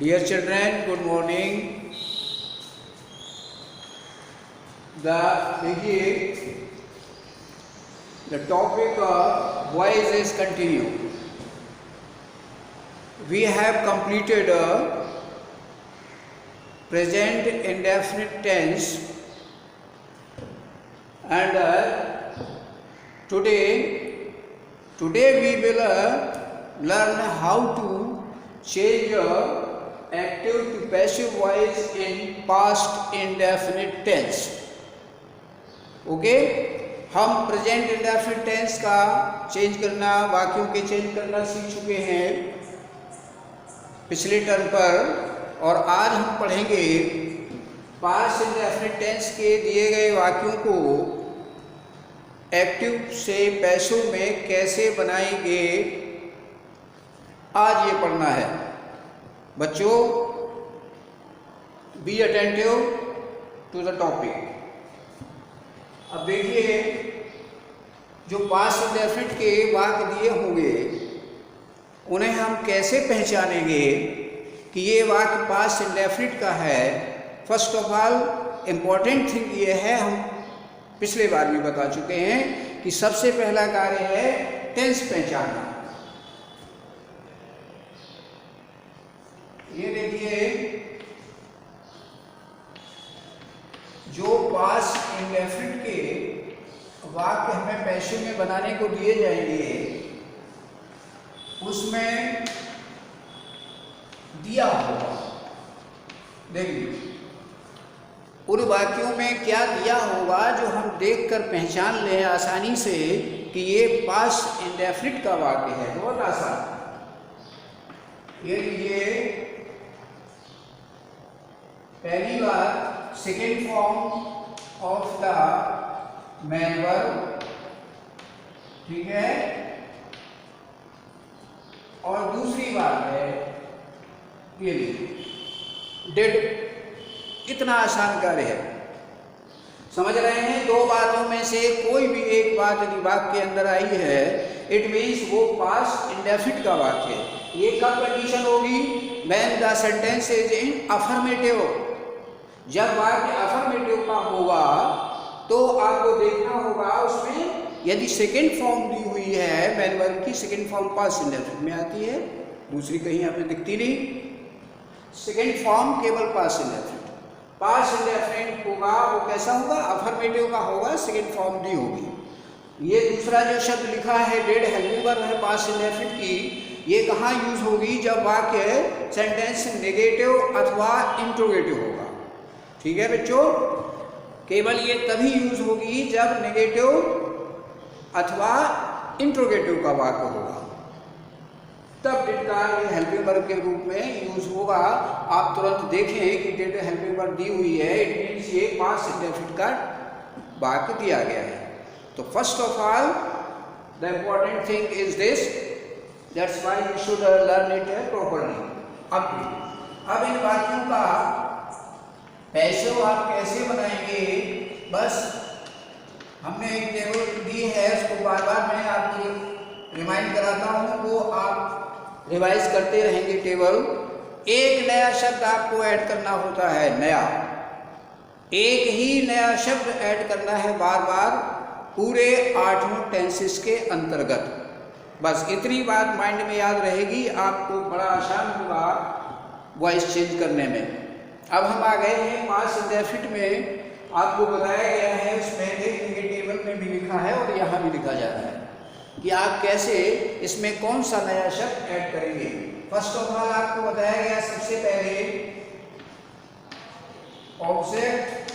Dear children, good morning. देखिए the topic of voice is continue. We have completed a present indefinite tense and today we will learn how to change active to passive voice in past indefinite tense. Okay हम present indefinite tense का change करना, वाक्यों के change करना सीख चुके हैं पिछले टर्म पर, और आज हम पढ़ेंगे पास्ट इंडेफिनिट टेंस के दिए गए वाक्यों को एक्टिव से पैसिव में कैसे बनाएंगे। आज ये पढ़ना है बच्चों। Be attentive to the topic. अब देखिए जो पास्ट इंडेफिनिट के वाक्य दिए होंगे उन्हें हम कैसे पहचानेंगे कि ये वाक्य पास्ट इंडेफिनिट का है। First of all important thing ये है, हम पिछले बार भी बता चुके हैं कि सबसे पहला कार्य है टेंस पहचानना। ये देखिए जो पास्ट इंडेफिनिट के वाक्य हमें पैसिव में बनाने को दिए जाएंगे उसमें दिया होगा, देखिए उन वाक्यों में क्या दिया होगा जो हम देखकर पहचान लें आसानी से कि ये पास्ट इंडेफिनिट का वाक्य है। बहुत आसान। ये लीजिए पहली बात second form of the man verb, ठीक है, और दूसरी बात है ये डिड। इतना आसान कार्य है, समझ रहे हैं। दो बातों में से कोई भी एक बात यदि वाक्य के अंदर आई है इट मीन्स वो पास्ट इंडेफिनिट का वाक्य है। ये कब कंडीशन होगी? When the sentence is in affirmative. जब वाक्य अफर्मेटिव का होगा तो आपको देखना होगा उसमें यदि सेकेंड फॉर्म दी हुई है, मैन वर्ब की सेकेंड फॉर्म पास्ट इंडेफिनिट में आती है, दूसरी कहीं आपने दिखती नहीं। सेकेंड फॉर्म केवल पास्ट इंडेफिनिट। पास्ट इंडेफिनिट होगा वो कैसा होगा? अफर्मेटिव का होगा, सेकेंड फॉर्म दी होगी। ये दूसरा जो शब्द लिखा है डेड हेल्पिंग वर्ब है पास्ट इंडेफिनिट की, ये कहाँ यूज होगी? जब वाक्य सेंटेंस नेगेटिव अथवा इंट्रोगेटिव होगा। ठीक है बच्चों, केवल ये तभी यूज होगी जब नेगेटिव अथवा इंट्रोगेटिव का वाक्य होगा, तब डिड का हेल्पिंग वर्ब के रूप में यूज होगा। आप तुरंत देखें कि डिड हेल्पिंग वर्ब दी हुई है, इट मीन्स ये पास्ट इंडेफिनिट का वाक्य दिया गया है। तो first of all the important thing is this, that's why you should learn it properly. अब इन वाक्यों का पैसिव आप कैसे बनाएंगे? बस हमने एक टेबल दी है, उसको बार बार मैं आपको रिमाइंड कराता हूँ, वो आप रिवाइज करते रहेंगे टेबल। एक नया शब्द आपको ऐड करना होता है, नया एक ही नया शब्द ऐड करना है बार बार पूरे 8 टेंसेस के अंतर्गत। बस इतनी बात माइंड में याद रहेगी, आपको बड़ा आसान होगा वॉइस चेंज करने में। अब हम आ गए हैं पास्ट इंडेफिनिट में। आपको बताया गया है, उसमें देखिए टेबल में भी लिखा है और यहाँ भी लिखा जा रहा है कि आप कैसे it कौन सा नया शब्द ऐड करेंगे। फर्स्ट ऑफ ऑल आपको बताया गया सबसे पहले ऑब्जेक्ट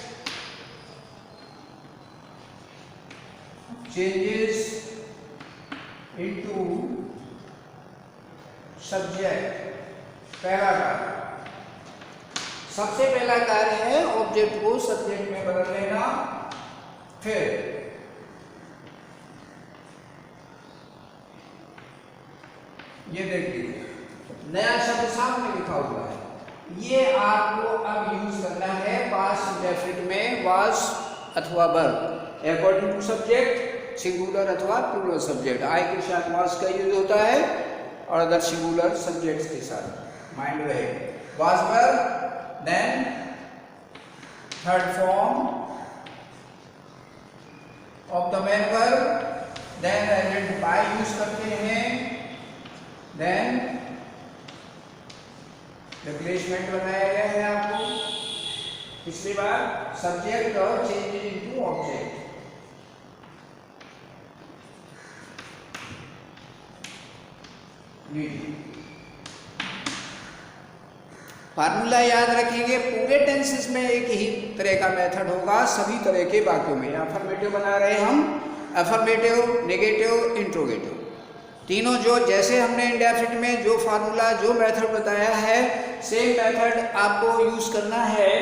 चेंजेस इनटू सब्जेक्ट। पहला कार्य, सबसे पहला कार्य है ऑब्जेक्ट को सब्जेक्ट में बदल लेना। फिर ये देखिए नया शब्द सामने लिखा हुआ है, ये आपको अब यूज करना है पास्ट इंडेफिनिट में वाज अथवा वर अकॉर्डिंग टू सब्जेक्ट, सिंगुलर अथवा प्लूरल सब्जेक्ट। आई के साथ वाज का यूज होता है, और अदर सिंगुलर सब्जेक्ट्स के साथ माइंड रहे। Was verb, then third form of the main verb, then agent by use करते हैं, देन रिप्लेसमेंट बनाया गया है आपको पिछली बार, सब्जेक्ट और चेंजेज इनटू ऑब्जेक्ट। फार्मूला याद रखेंगे, पूरे टेंसेस में एक ही तरह का मेथड होगा सभी तरह के वाक्यों में। अफर्मेटिव बना रहे हम, अफर्मेटिव, नेगेटिव, इंट्रोगेटिव, तीनों जो जैसे हमने इंडेफिनिट में जो फार्मूला जो मेथड बताया है सेम मेथड आपको यूज करना है।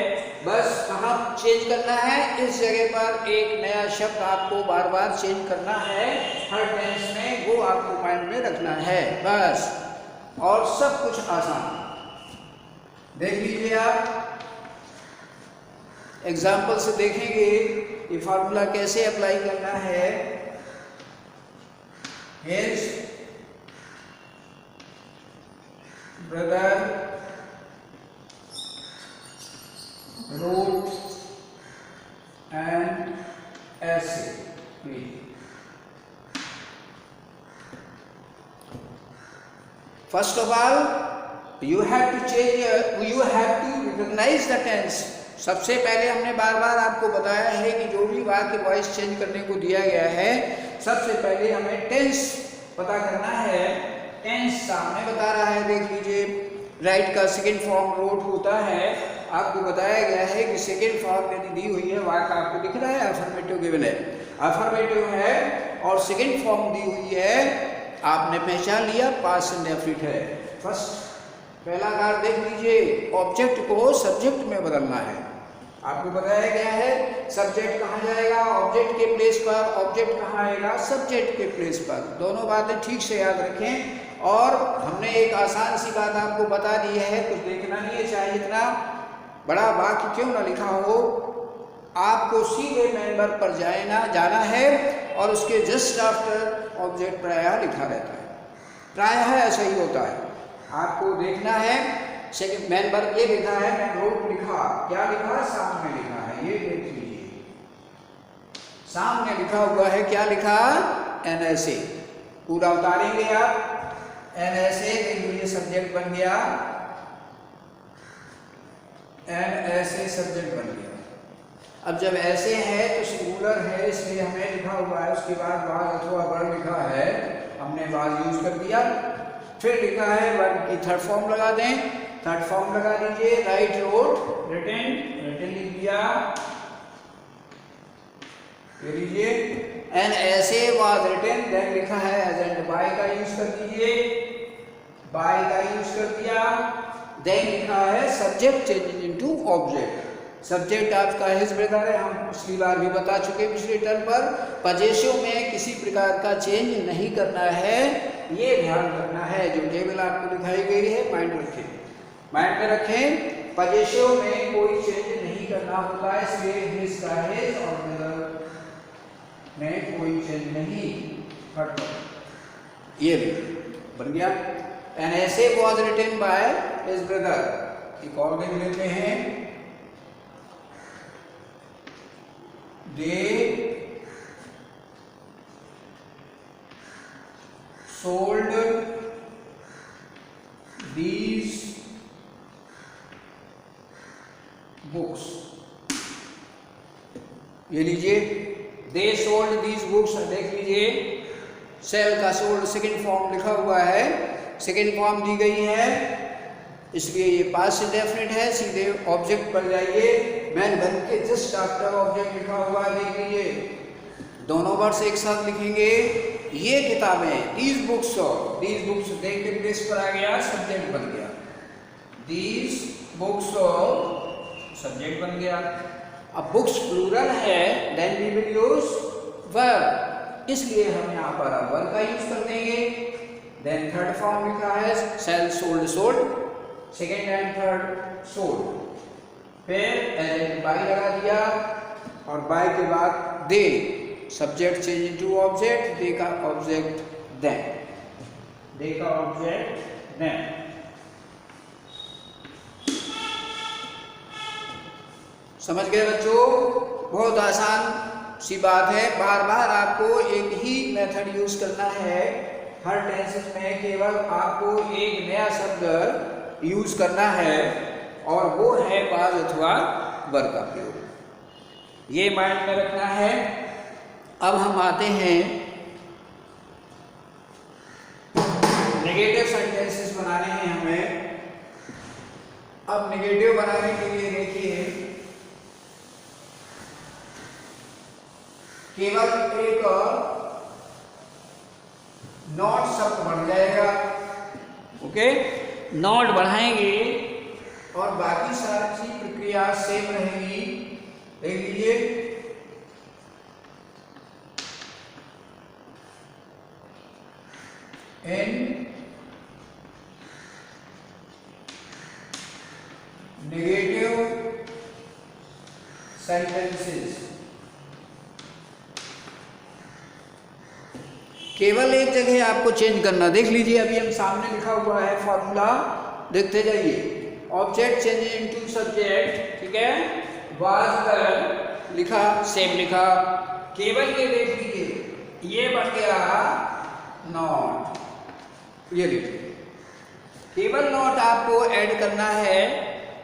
बस कहाँ चेंज करना है, इस जगह पर एक नया शब्द आपको बार बार चेंज करना है हर टेंस में, वो आपको माइंड में रखना है बस, और सब कुछ आसान। देख लीजिए आप एग्जाम्पल से देखेंगे ये फार्मूला कैसे अप्लाई करना है। His brother wrote an essay. First of all, you have to change, you have to recognize the tense. सबसे पहले हमने बार बार आपको बताया है कि जो भी वाक्य वॉइस चेंज करने को दिया गया है, सबसे पहले हमें टेंस पता करना है। टेंस सामने बता रहा है, देख लीजिए, राइट का सेकंड फॉर्म रोट होता है। आपको बताया गया है कि सेकंड फॉर्म यदि दी हुई है, वाक्य आपको दिख रहा है अफर्मेटिव गिवन है, अफर्मेटिव है, और सेकंड फॉर्म दी हुई है, आपने पहचान लिया पास्ट इंडेफिनिट है। फर्स्ट पहला कार्ड देख लीजिए, ऑब्जेक्ट को सब्जेक्ट में बदलना है। आपको बताया गया है सब्जेक्ट कहाँ जाएगा, ऑब्जेक्ट के प्लेस पर, ऑब्जेक्ट कहाँ आएगा, सब्जेक्ट के प्लेस पर। दोनों बातें ठीक से याद रखें। और हमने एक आसान सी बात आपको बता दी है, कुछ देखना नहीं है, चाहे इतना बड़ा वाक्य क्यों ना लिखा हो, आपको सीधे मेन वर्ब पर जाना है और उसके जस्ट आफ्टर ऑब्जेक्ट प्रायः लिखा रहता है, प्रायः ऐसा ही होता है। आपको देखना है सेकंड मेन वर्ब ये लिखा है, मैं रोट लिखा, क्या लिखा, सामने लिखा है, ये देख लीजिए, सामने लिखा हुआ है, क्या लिखा, NSA। पूरा उतारेंगे आप, NSA, ये सब्जेक्ट बन गया, NSA सब्जेक्ट बन गया। अब जब ऐसे है तो सिंगुलर है, इसलिए हमें लिखा हुआ है, उसके बाद वाज अथवा वर्ब लिखा है, हमने वाज यूज कर दिया। फिर लिखा है वर्ब की थर्ड फॉर्म लगा दें, थर्ड फॉर्म लगा दीजिए, राइट, रोट, रिटन, रिटन लिख दिया, ये लीजिए, N essay was written, then लिखा है एजेंट बाय का यूज कर दीजिए, बाय का यूज कर दिया, देन लिखा है subject change into object. Subject आपका हिज ब्रदर है, हम पिछली बार भी बता चुके पिछले टर्म पर। पजेसिव में किसी प्रकार का चेंज नहीं करना है, ये ध्यान रखना है। जो टेबल आपको दिखाई गई है माइंड रखें, माइंड में रखें, पजेसिव में कोई चेंज नहीं करना होता है, इसलिए हिज का हिज और ब्रदर में कोई चेंज नहीं करता। ये बन गया, an essay was written by his brother. एक और देख लेते हैं, they sold these books। ये लीजिए, they sold these books, देख लीजिए, सेल का सोल्ड सेकंड फॉर्म लिखा हुआ है, सेकंड फॉर्म दी गई है, इसलिए ये पास्ट इंडेफिनिट है। सीधे ऑब्जेक्ट पर जाइए, मैन बन के जस्ट आफ्टर ऑब्जेक्ट लिखा हुआ है, देख लीजिए, दोनों वर्ड्स एक साथ लिखेंगे। ये किताबें, दीज बुक्स देख के प्लेस पर आ गया, सब्जेक्ट बन गया, दीज बुक्स सब्जेक्ट बन गया। अब बुक्स प्लूरल है, then we will use verb, इसलिए हम यहाँ पर वर्ब का यूज कर देंगे। देन थर्ड फॉर्म लिखा है, sell sold sold, second and third sold, फिर एजेंट बाय लगा दिया, और बाय के बाद they, subject change into object, they का ऑब्जेक्ट देन। देखा ऑब्जेक्ट ने। समझ गए बच्चों? बहुत आसान सी बात है। बार बार आपको एक ही मेथड यूज करना है हर टेंसेस में। केवल आपको एक नया शब्द यूज करना है और वो है वाज अथवा वर का प्रयोग। ये माइंड में रखना है। अब हम आते हैं नेगेटिव सेंटेंसेस बनाने हैं हमें। अब नेगेटिव बनाने के लिए देखिए, केवल एक नॉट शब्द बढ़ जाएगा। ओके, नॉट बढ़ाएंगे और बाकी सारी प्रक्रिया सेम रहेगी। देख लीजिए, इन नेगेटिव सेंटेंसेस केवल एक जगह आपको चेंज करना। देख लीजिए, अभी हम सामने लिखा हुआ है फॉर्मूला, देखते जाइए। ऑब्जेक्ट चेंज इनटू सब्जेक्ट, ठीक है, वाज लिखा, सेम लिखा। केवल ये देख लीजिए, ये बन गया नॉट। ये लिखिए, केवल नॉट आपको ऐड करना है,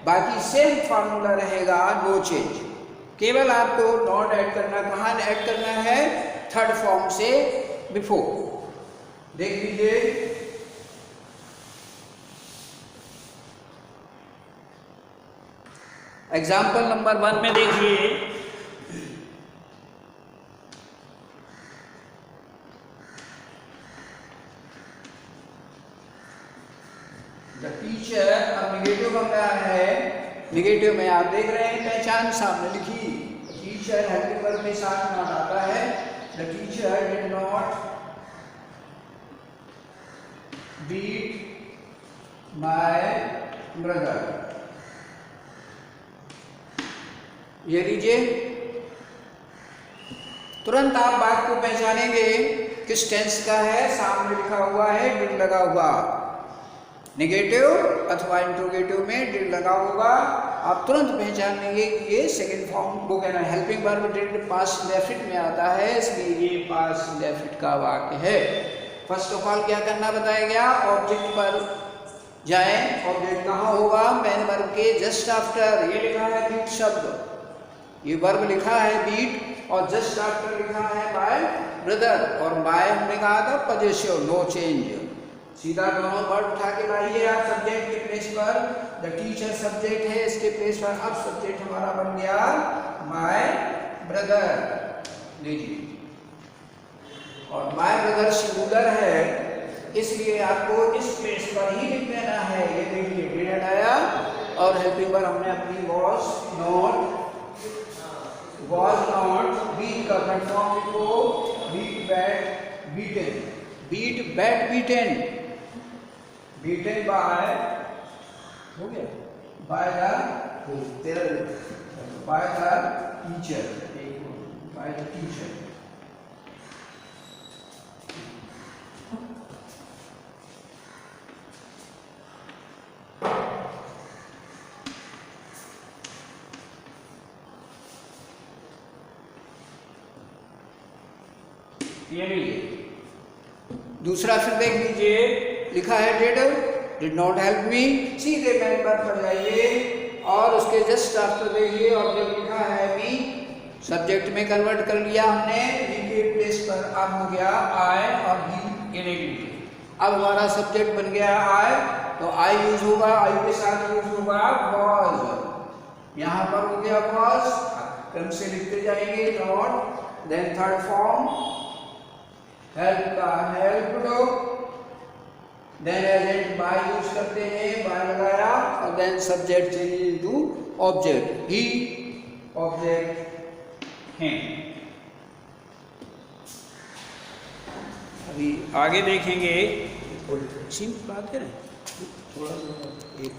बाकी सेम फॉर्मूला रहेगा, नो चेंज। केवल आपको नॉट ऐड करना, कहाँ ऐड करना है? थर्ड फॉर्म से बिफोर। देख लीजिए, एग्जाम्पल नंबर 1 में देखिए, द टीचर। अब निगेटिव बन रहा है। निगेटिव में आप देख रहे हैं पहचान सामने लिखी, टीचर हेल्पिंग वर्ब के साथ नॉट आता है। The teacher did not beat my brother। ये लीजिए, तुरंत आप बात को पहचानेंगे किस टेंस का है। सामने लिखा हुआ है डिड लगा हुआ, नेगेटिव अथवा इंट्रोगेटिव में डिड लगा होगा। आप तुरंत पहचान लेंगे कि ये सेकंड फॉर्म को कहना है। Helping verb did past indefinite में आता है, इसलिए ये पास्ट इंडेफिनिट का वाक्य है। फर्स्ट ऑफ ऑल क्या करना बताया गया, ऑब्जेक्ट पर जाएं। ऑब्जेक्ट कहाँ होगा? मेन वर्ब के जस्ट आफ्टर। ये लिखा है बीट शब्द, ये वर्ब लिखा है बीट, और जस्ट आफ्टर लिखा है बाय ब्रदर। और बाय हमने कहा था पजेसिव, नो चेंज। सीधा दोनों वर्ड उठा के लाइए आप सब्जेक्ट के प्लेस पर। द टीचर सब्जेक्ट है, इसके प्लेस पर अब सब्जेक्ट हमारा बन गया माय ब्रदर। लीजिए, और माय ब्रदर सिंगुलर है, इसलिए आपको इस प्लेस पर ही लिख देना है। ये देखिए, डिड आया और हेल्पिंग वर्ब हमने अपनी वाज नॉट, बीट का कंफर्म लिखो, beat beat beaten, beat beat beaten, beaten by, हो गया, by the teacher, by the teacher. ये लीजिए, दूसरा फिर देख लीजिए, लिखा है डिड नॉट हेल्प मी। सीधे मेन वर्ब पर जाइए और उसके जस्ट आफ्टर देखिए ऑब्जेक्ट लिखा है मी, सब्जेक्ट में कन्वर्ट कर लिया हमने। ही के प्लेस पर अब हो गया आई और ही इनेगेटिव। अब हमारा सब्जेक्ट बन गया आई, तो आई यूज होगा, आई के साथ यूज होगा वाज। यहाँ पर हो गया वाज, क्रम से लिखते जाएंगे note. Then third form help का helped, then agent by use करते हैं, बाय लगाया, और then subject change into object, ही ऑब्जेक्ट हैं। अभी आगे देखेंगे, सिंपल बात है ना, थोड़ा एक